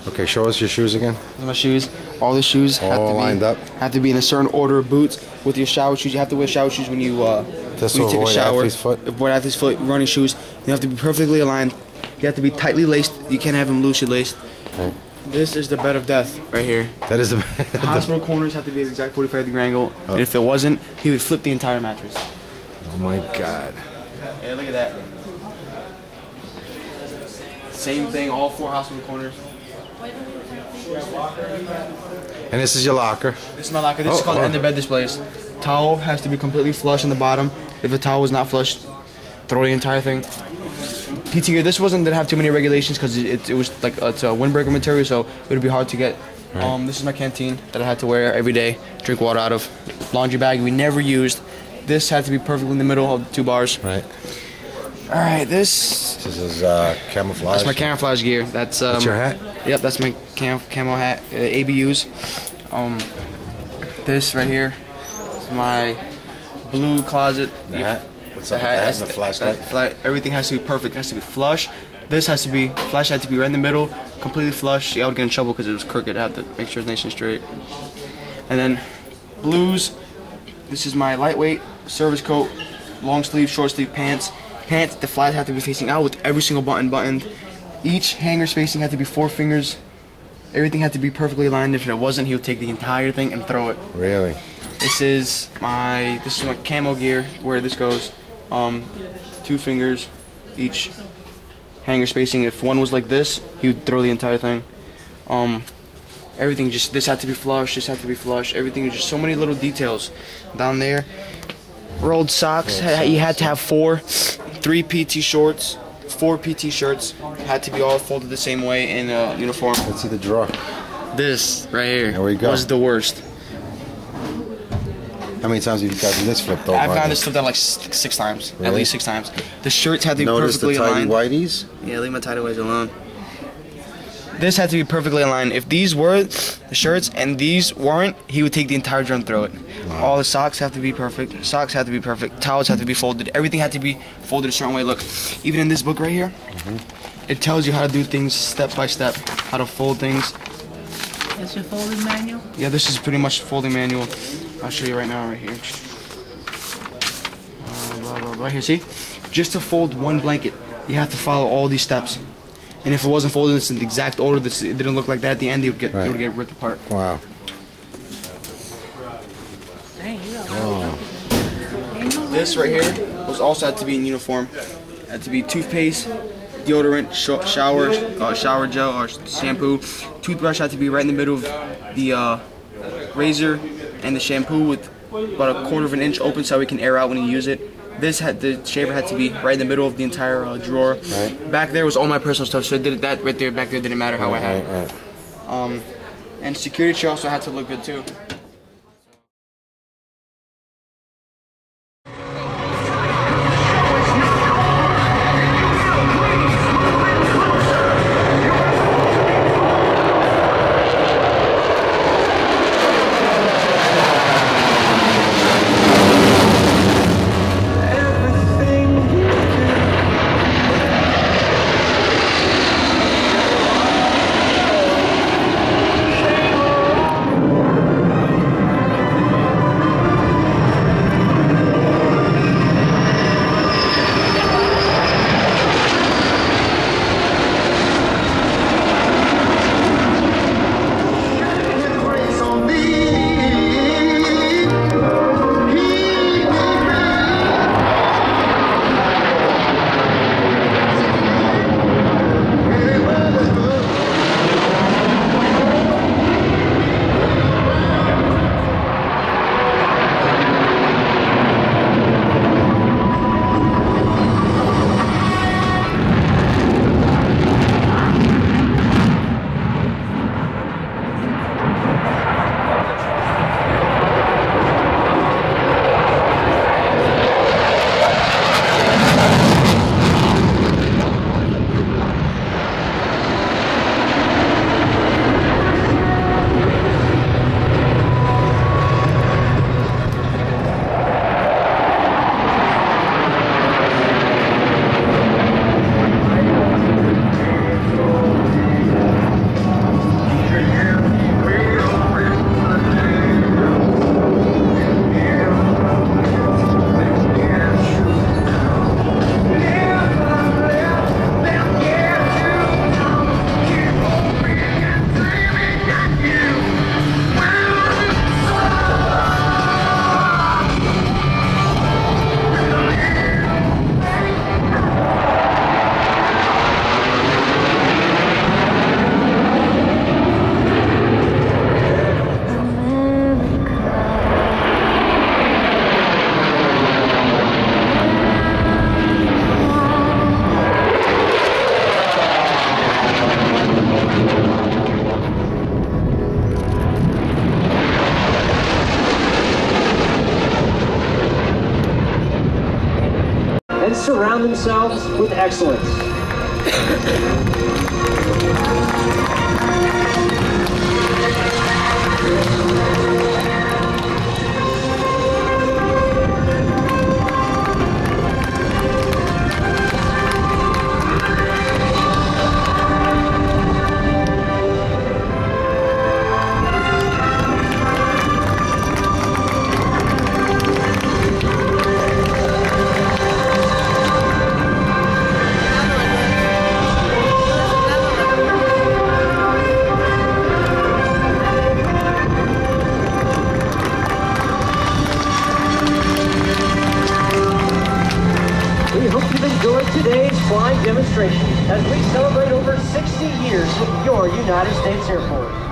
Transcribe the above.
Okay, show us your shoes again. My shoes. All the shoes have to be in a certain order of boots. With your shower shoes, you have to wear shower shoes when you take a shower. Avoid athlete's foot. Running shoes. You have to be perfectly aligned. You have to be tightly laced. You can't have them loosely laced. Right. This is the bed of death right here. That is the hospital corners have to be the exact 45-degree angle. Oh. And if it wasn't, he would flip the entire mattress. Oh my God. Hey, look at that. Same thing, all 4 hospital corners. And this is your locker. This is my locker. This is called end of bed displays. Towel has to be completely flush on the bottom. If the towel was not flushed, throw the entire thing. PT gear. This didn't have too many regulations because it was like it's a windbreaker material, so it would be hard to get. Right. This is my canteen that I had to wear every day. Drink water out of. Laundry bag we never used. This had to be perfectly in the middle of the 2 bars. Right. All right. This is camouflage. That's my camouflage gear. That's your hat. Yep, that's my camo hat. ABUs. This right here is my blue closet. The hat. What's the hat? That's the flashlight. Everything has to be perfect. It has to be flush. This has to be flash. Had to be right in the middle, completely flush. I would get in trouble because it was crooked. I have to make sure it's nice and straight. And then blues. This is my lightweight service coat, long sleeve, short sleeve pants. Pants. The flaps have to be facing out with every single button buttoned. Each hanger spacing had to be 4 fingers. Everything had to be perfectly aligned. If it wasn't, he would take the entire thing and throw it. Really? This is my camo gear. Where this goes, 2 fingers each hanger spacing. If one was like this, he would throw the entire thing. Everything this had to be flush. This had to be flush. Everything is just so many little details down there. Rolled socks. You had to have 4, 3 PT shorts. 4 PT shirts had to be all folded the same way in uniform. Let's see the drawer. This right here there we go. Was the worst. How many times have you gotten this flipped over? I've gotten this flipped out like 6 times. Really? At least 6 times. The shirts had to be perfectly aligned. Notice the tidy whities? Yeah, leave my tidy whities alone. This had to be perfectly aligned. If these were the shirts and these weren't, he would take the entire drum and throw it. Wow. All the socks have to be perfect. Socks have to be perfect. Towels have to be folded. Everything had to be folded a certain way. Look, even in this book right here, it tells you how to do things step by step, how to fold things. That's your folding manual? Yeah, this is pretty much a folding manual. I'll show you right now, right here. Right here, see? Just to fold one blanket, you have to follow all these steps. And if it wasn't folded in the exact order, it didn't look like that at the end, it would get ripped apart. Wow. This right here was also had to be in uniform. Had to be toothpaste, deodorant, shower gel or shampoo. Toothbrush had to be right in the middle of the razor and the shampoo with about a 1/4 inch open so we can air out when you use it. The shaver had to be right in the middle of the entire drawer. Right. Back there was all my personal stuff, so I did that right there. Back there didn't matter how I had it. And security chair also had to look good too. and surround themselves with excellence. We hope you've enjoyed today's flying demonstration as we celebrate over 60 years with your United States Air Force.